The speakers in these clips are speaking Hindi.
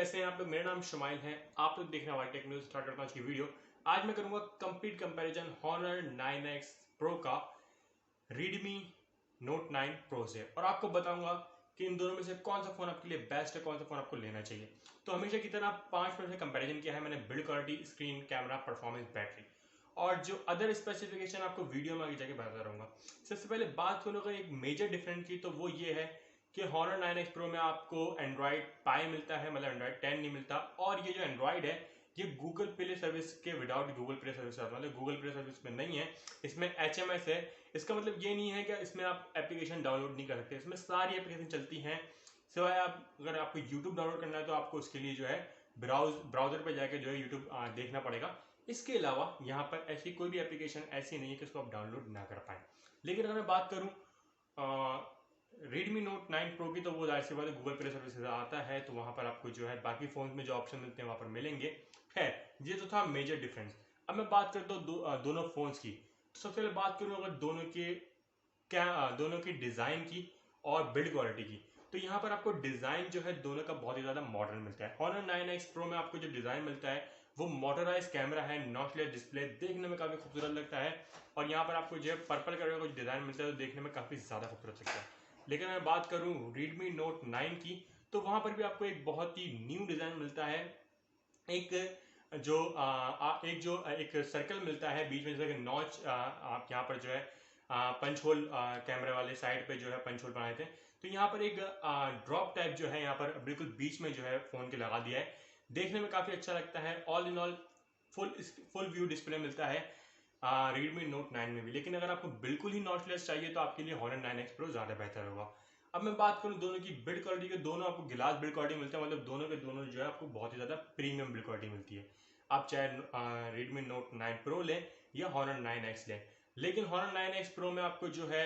कैसे हैं आप लोग। मेरा नाम शुमाइल है, आप लोग देख रहे हैं हमारी टेक न्यूज। स्टार्ट करता हूं आज की वीडियो। आज मैं करूंगा complete comparison Honor 9X Pro का Redmi Note 9 Pro से, और आपको बताऊंगा कि इन दोनों में से कौन सा फोन आपके लिए बेस्ट है, कौन सा फोन आपको लेना चाहिए। तो हमेशा की तरह 5 मिनट से कंपैरिजन किया है मैंने, build quality, screen, camera, performance, battery और जो अदर स्पेसिफिकेशन आपको वीडियो में आगे जाके बताता रहूंगा। सबसे पहले बात करूँ अगर एक मेजर डिफरेंस की, तो वो ये है कि Honor 9X Pro में आपको Android Pie मिलता है, मतलब Android 10 नहीं मिलता। और ये जो Android है ये गूगल प्ले सर्विस के विदाउट गूगल प्ले सर्विस, मतलब गूगल प्ले सर्विस में नहीं है, इसमें HMS है। इसका मतलब ये नहीं है कि इसमें आप एप्लीकेशन डाउनलोड नहीं कर सकते, इसमें सारी एप्लीकेशन चलती हैं। सिवाय आप अगर आपको यूट्यूब डाउनलोड करना है तो आपको उसके लिए जो है ब्राउजर पर जाकर जो है यूट्यूब देखना पड़ेगा। इसके अलावा यहाँ पर ऐसी कोई भी एप्लीकेशन ऐसी नहीं है कि उसको आप डाउनलोड ना कर पाए। लेकिन अगर मैं बात करूँ Redmi Note 9 Pro की, तो वो जाहिर सी बात है गूगल प्ले सर्विस आता है, तो वहां पर आपको जो है बाकी फोन में जो ऑप्शन मिलते हैं वहां पर मिलेंगे। खैर, ये तो था मेजर डिफरेंस। अब मैं बात करता हूँ दोनों फोन्स की। तो सबसे पहले बात करूँ अगर दोनों की डिजाइन की और बिल्ड क्वालिटी की, तो यहाँ पर आपको डिजाइन जो है दोनों का बहुत ही ज्यादा मॉडर्न मिलता है। Honor 9X Pro में आपको जो डिजाइन मिलता है वो मोटराइज कैमरा है, नॉचलेस डिस्प्ले, देखने में काफी खूबसूरत लगता है। और यहाँ पर आपको जो है पर्पल कलर का कुछ डिजाइन मिलता है तो देखने में काफी ज्यादा खूबसूरत लगता है। लेकिन मैं बात करूं Redmi Note 9 की, तो वहां पर भी आपको एक बहुत ही न्यू डिजाइन मिलता है। एक एक सर्कल मिलता है बीच में, जैसे नॉच आप यहाँ पर जो है पंच होल कैमरे वाले साइड पे जो है पंच होल बनाए थे, तो यहाँ पर एक ड्रॉप टाइप जो है यहाँ पर बिल्कुल बीच में जो है फोन के लगा दिया है। देखने में काफी अच्छा लगता है। All in all full view display मिलता है Redmi Note 9 में भी। लेकिन अगर आपको बिल्कुल ही नॉचलेस चाहिए तो आपके लिए Honor 9X Pro ज्यादा बेहतर होगा। अब मैं बात करूं दोनों की बिल्ड क्वालिटी के, दोनों आपको गिलास बिल्ड क्वालिटी मिलता है, मतलब दोनों के दोनों जो है आपको बहुत ही ज्यादा प्रीमियम बिल्ड क्वालिटी मिलती है। आप चाहे Redmi Note 9 Pro लें या Honor 9X लें। लेकिन Honor 9X Pro में आपको जो है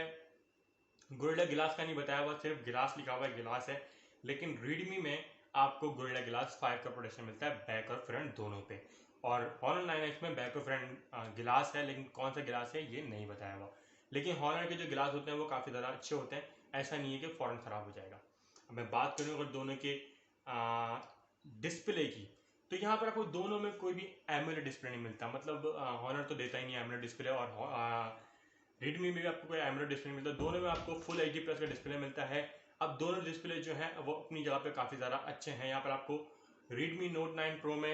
गोरिल्ला गिलास का नहीं बताया हुआ, सिर्फ गिलास लिखा हुआ है, गिलास है। लेकिन Redmi में आपको गोरिल्ला गिलास 5 का प्रोटेक्शन मिलता है बैक और फ्रंट दोनों पे। और Honor 9X में बैक और फ्रंट गिलास है, लेकिन कौन सा गिलास है ये नहीं बताया हुआ। लेकिन Honor के जो गिलास होते हैं वो काफी ज्यादा अच्छे होते हैं, ऐसा नहीं है कि फौरन खराब हो जाएगा। अब मैं बात करूँ अगर दोनों के डिस्प्ले की, तो यहाँ पर आपको दोनों में कोई भी एमोलेड डिस्प्ले नहीं मिलता। मतलब Honor तो देता ही नहीं एमोलेड डिस्प्ले, और Redmi में भी आपको कोई एमोलेड डिस्प्ले नहीं मिलता। दोनों में आपको फुल HD+ का डिस्प्ले मिलता है। अब दोनों डिस्प्ले जो है वो अपनी जगह पे काफी ज्यादा अच्छे हैं। यहाँ पर आपको Redmi Note 9 Pro में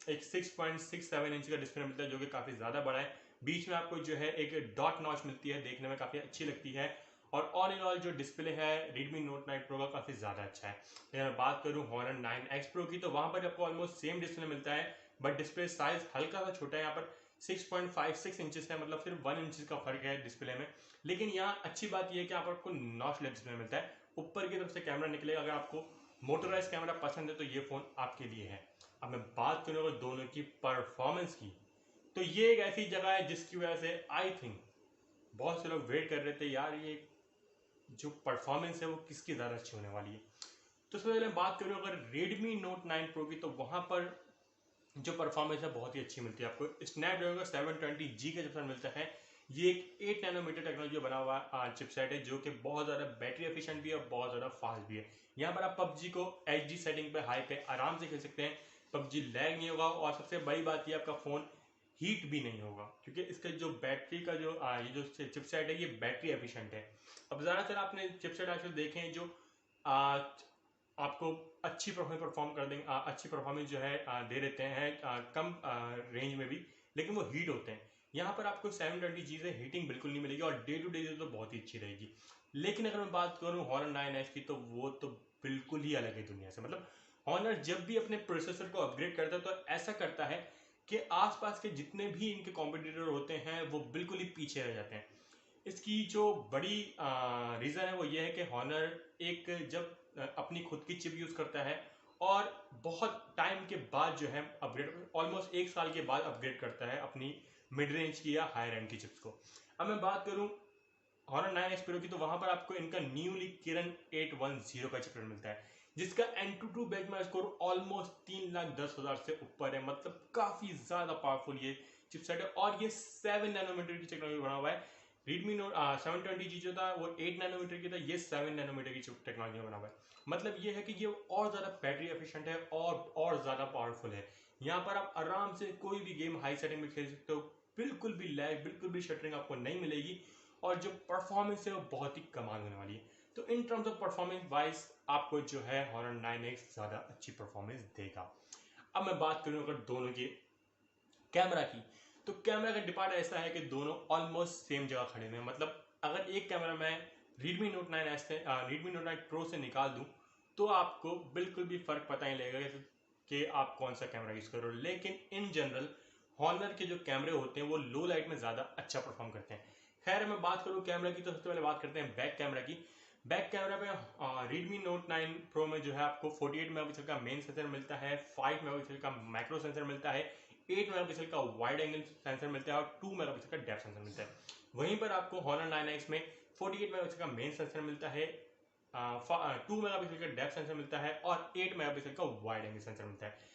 एक 6.67 इंच का डिस्प्ले मिलता है जो कि काफी ज्यादा बड़ा है। बीच में आपको जो है एक डॉट नॉच मिलती है, देखने में काफी अच्छी लगती है। और ऑल इन ऑल जो डिस्प्ले है Redmi Note 9 Pro का काफी ज्यादा अच्छा है। अगर बात करूं Honor 9X Pro की, तो वहां पर आपको ऑलमोस्ट सेम डिस्प्ले मिलता है, बट डिस्प्ले साइज हल्का सा छोटा है। यहाँ पर 6.56 इंचेस है, मतलब सिर्फ 1 इंच का फर्क है डिस्प्ले में। लेकिन यहाँ अच्छी बात यह है कि आपको नॉचलेस डिस्प्ले मिलता है, ऊपर की तरफ से कैमरा निकलेगा। अगर आपको मोटराइज कैमरा पसंद है तो ये फोन आपके लिए है। अब मैं बात करूंगा दोनों की परफॉर्मेंस की, तो ये एक ऐसी जगह है जिसकी वजह से आई थिंक बहुत से लोग वेट कर रहे थे यार ये जो परफॉर्मेंस है वो किसकी ज्यादा अच्छी होने वाली है। तो सबसे पहले बात करूं अगर Redmi Note 9 Pro की, तो वहां पर जो परफॉर्मेंस है बहुत ही अच्छी मिलती है। आपको स्नैपड्रैगन का 720G का चिपसेट मिलता है। ये एक 8 नैनोमीटर टेक्नोलॉजी बना हुआ चिपसेट है जो कि बहुत ज्यादा बैटरी एफिशिएंट भी है और बहुत ज्यादा फास्ट भी है। यहाँ पर आप पबजी को HD सेटिंग पे हाई पे आराम से खेल सकते हैं, पबजी लैग नहीं होगा। और सबसे बड़ी बात ये आपका फोन हीट भी नहीं होगा, क्योंकि इसका जो बैटरी का जो ये जो चिपसेट है ये बैटरी एफिशिएंट है। अब ज्यादातर आपने चिपसेट आजकल देखे हैं जो आ, आपको अच्छी परफॉर्म कर देंगे, अच्छी परफॉर्मेंस जो है दे देते हैं कम रेंज में भी, लेकिन वो हीट होते हैं। यहाँ पर आपको 720G से हीटिंग बिल्कुल नहीं मिलेगी, और डे टू डे तो बहुत ही अच्छी रहेगी। लेकिन अगर मैं बात करूँ Honor 9X की, तो वो तो बिल्कुल ही अलग है दुनिया से। मतलब Honor जब भी अपने प्रोसेसर को अपग्रेड करता है तो ऐसा करता है कि आसपास के जितने भी इनके कॉम्पिटिटर होते हैं वो बिल्कुल ही पीछे रह जाते हैं। इसकी जो बड़ी रीज़न है वो ये है कि Honor एक जब अपनी खुद की चिप यूज़ करता है और बहुत टाइम के बाद जो है अपग्रेड, ऑलमोस्ट 1 साल के बाद अपग्रेड करता है अपनी मिड रेंज की या हायर एंड की चिप्स को। अब मैं बात करूं Honor 9X Pro की, तो वहां पर आपको इनका न्यूली किरण 810 का चिपसेट मिलता है, जिसका Antutu बेंचमार्क स्कोर ऑलमोस्ट 3,10,000 से ऊपर है। मतलब काफी ज्यादा पावरफुल ये चिपसेट है, और ये 7 नैनोमीटर की टेक्नोलॉजी बना हुआ है। Redmi Note 720G जो था वो 8 नैनोमीटर की था, ये 7 नैनोमीटर की टेक्नोलॉजी में बना हुआ है। मतलब ये है कि ये और ज़्यादा बैटरी एफिशिएंट है और ज़्यादा पावरफुल है। यहाँ पर आप आराम से कोई भी गेम हाई सेटिंग में खेल सकते हो, बिल्कुल भी लैग, बिल्कुल भी शटरिंग आपको नहीं मिलेगी, और जो परफॉर्मेंस है वो बहुत ही कमाल होने वाली है। तो in terms of performance wise आपको जो है Honor 9X ज़्यादा अच्छी परफॉर्मेंस देगा। अब मैं बात करूँ अगर दोनों के कैमरा की, तो कैमरा का डिपार्ट ऐसा है कि दोनों ऑलमोस्ट सेम जगह खड़े हुए हैं। मतलब अगर एक कैमरा मैं Redmi Note 9 से Redmi Note 9 Pro से निकाल दूं तो आपको बिल्कुल भी फर्क पता नहीं लगेगा कि आप कौन सा कैमरा यूज कर रहे हो। लेकिन इन जनरल Honor के जो कैमरे होते हैं वो लो लाइट में ज्यादा अच्छा परफॉर्म करते हैं। खैर मैं बात करूं कैमरा की, तो सबसे पहले बात करते हैं बैक कैमरा की। बैक कैमरा पे Redmi Note 9 Pro में जो है आपको 48 मेगापिक्सल का मेन सेंसर मिलता है, 5 मेगापिक्सल का मैक्रो सेंसर मिलता है, 8 मेगापिक्सल का वाइड एंगल सेंसर मिलता है और 2 मेगापिक्सल का डेप्थ सेंसर मिलता है। वहीं पर आपको Honor 9X में 48 मेगापिक्सल का मेन सेंसर मिलता है, 2 मेगापिक्सल का डेप्थ सेंसर मिलता है और 8 मेगापिक्सल का वाइड एंगल सेंसर मिलता है।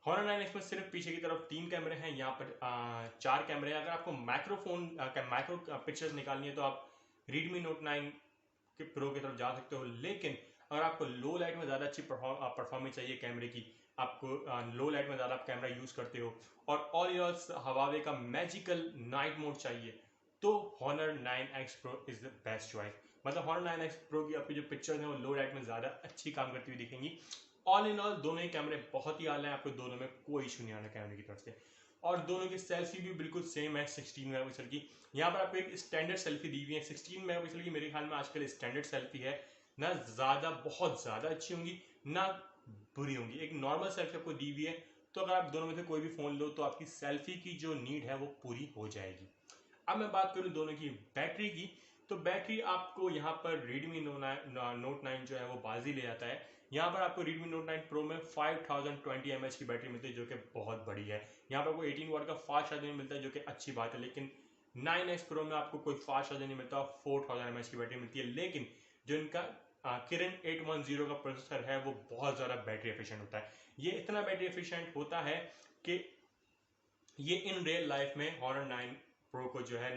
Honor 9X में सिर्फ पीछे की तरफ 3 कैमरे हैं, यहाँ पर 4 कैमरे हैं। अगर आपको मैक्रो पिक्चर्स निकालनी है तो आप Redmi Note 9 के प्रो की तरफ जा सकते हो। लेकिन अगर आपको लो लाइट में ज़्यादा अच्छी परफॉर्मेंस चाहिए कैमरे की, आपको लो लाइट में ज़्यादा आप कैमरा यूज़ करते हो और ऑल योर्स हवावे का मैजिकल नाइट मोड चाहिए, तो Honor 9X Pro is the best choice. मतलब Honor 9X Pro की आपकी जो पिक्चर्स हैं वो लो लाइट में ज़्यादा अच्छी काम करती हुई दिखेंगी। ऑल इन ऑल दोनों ही कैमरे बहुत ही आला है, आपको दोनों में कोई इशू नहीं आना कैमरे की तरफ से। और दोनों की सेल्फी भी बिल्कुल सेम है 16 मेगापिक्सल की। यहाँ पर आपको एक स्टैंडर्ड सेल्फी दी हुई है 16 मेगापिक्सल की। मेरे ख्याल में आजकल स्टैंडर्ड सेल्फी है ना, ज़्यादा बहुत ज़्यादा अच्छी होंगी ना बुरी होंगी, एक नॉर्मल सेल्फी आपको दी हुई है। तो अगर आप दोनों में से कोई भी फ़ोन लो तो आपकी सेल्फी की जो नीड है वो पूरी हो जाएगी। अब मैं बात करूँ दोनों की बैटरी की, तो बैटरी आपको यहाँ पर Redmi Note 9 जो है वो बाजी ले जाता है। यहाँ पर आपको Redmi Note 9 Pro में 5020 mAh की बैटरी मिलती है जो कि बहुत बड़ी है। यहाँ पर आपको 18 वाट का फास्ट चार्जिंग मिलता है जो कि अच्छी बात है। लेकिन 9X Pro में आपको कोई फास्ट चार्जर नहीं मिलता, 4000 mAh की बैटरी मिलती है। लेकिन जो इनका Kirin 810 का प्रोसेसर है वो बहुत ज़्यादा बैटरी एफिशिएंट होता है। ये इतना बैटरी एफिशिएंट होता है कि ये इन रियल लाइफ में Honor 9 Pro को जो है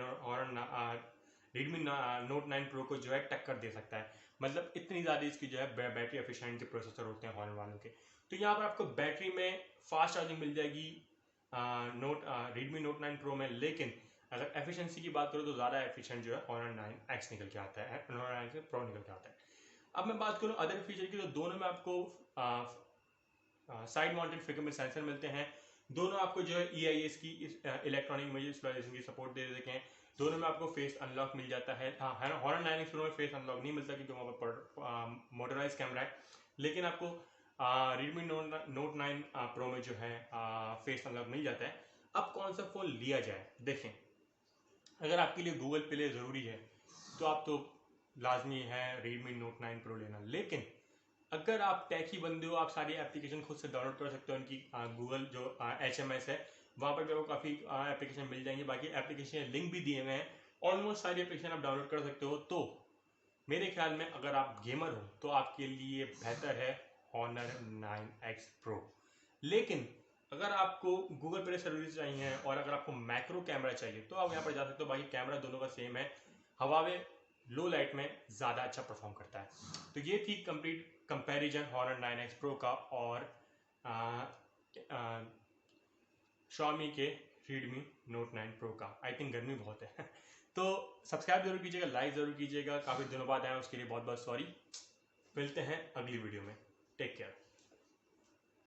Redmi Note 9 Pro को जो है टक्कर दे सकता है। मतलब इतनी ज़्यादा इसकी जो है बैटरी एफिशिएंट के प्रोसेसर होते हैं Honor वालों के। तो यहाँ पर आपको बैटरी में फास्ट चार्जिंग मिल जाएगी Redmi Note 9 Pro में। लेकिन अगर एफिशिएंसी की बात करूँ तो ज़्यादा एफिशिएंट जो है Honor 9X निकल के आता है, Honor 9X Pro निकल के आता है। अब मैं बात करूँ अदर फीचर की, तो दोनों में आपको साइड माउंटेड फिंगरप्रिंट सेंसर मिलते हैं। दोनों आपको जो है EIS की इलेक्ट्रॉनिक इमेज स्टोरेजाइजेशन की सपोर्ट दे देते हैं। दोनों में आपको फेस अनलॉक मिल जाता है। हाँ, Honor 9X Pro में फेस अनलॉक नहीं मिलता क्योंकि वहाँ पर मोटराइज कैमरा है। लेकिन आपको Redmi Note 9 Pro में जो है फेस अनलॉक मिल जाता है। अब कौन सा फ़ोन लिया जाए, देखें, अगर आपके लिए गूगल प्ले ज़रूरी है तो आप तो लाजमी है Redmi Note 9 Pro लेना। लेकिन अगर आप टेक ही बंदे हो, आप सारी एप्लीकेशन खुद से डाउनलोड कर सकते हो। उनकी गूगल जो HMS है वहाँ पर भी आपको काफ़ी एप्लीकेशन मिल जाएंगे। बाकी एप्लीकेशन लिंक भी दिए हुए हैं, ऑलमोस्ट सारी एप्लीकेशन आप डाउनलोड कर सकते हो। तो मेरे ख्याल में अगर आप गेमर हो तो आपके लिए बेहतर है Honor 9X Pro। लेकिन अगर आपको गूगल प्ले सर्विस चाहिए और अगर आपको मैक्रो कैमरा चाहिए तो आप यहाँ पर जा सकते हो। बाकी कैमरा दोनों का सेम है, हवावे लो लाइट में ज़्यादा अच्छा परफॉर्म करता है। तो ये थी complete comparison Honor 9X Pro का और Xiaomi के Redmi Note 9 Pro का। आई थिंक गर्मी बहुत है तो सब्सक्राइब जरूर कीजिएगा, लाइक जरूर कीजिएगा। काफ़ी दिनों बाद आया उसके लिए बहुत बहुत सॉरी। मिलते हैं अगली वीडियो में, टेक केयर।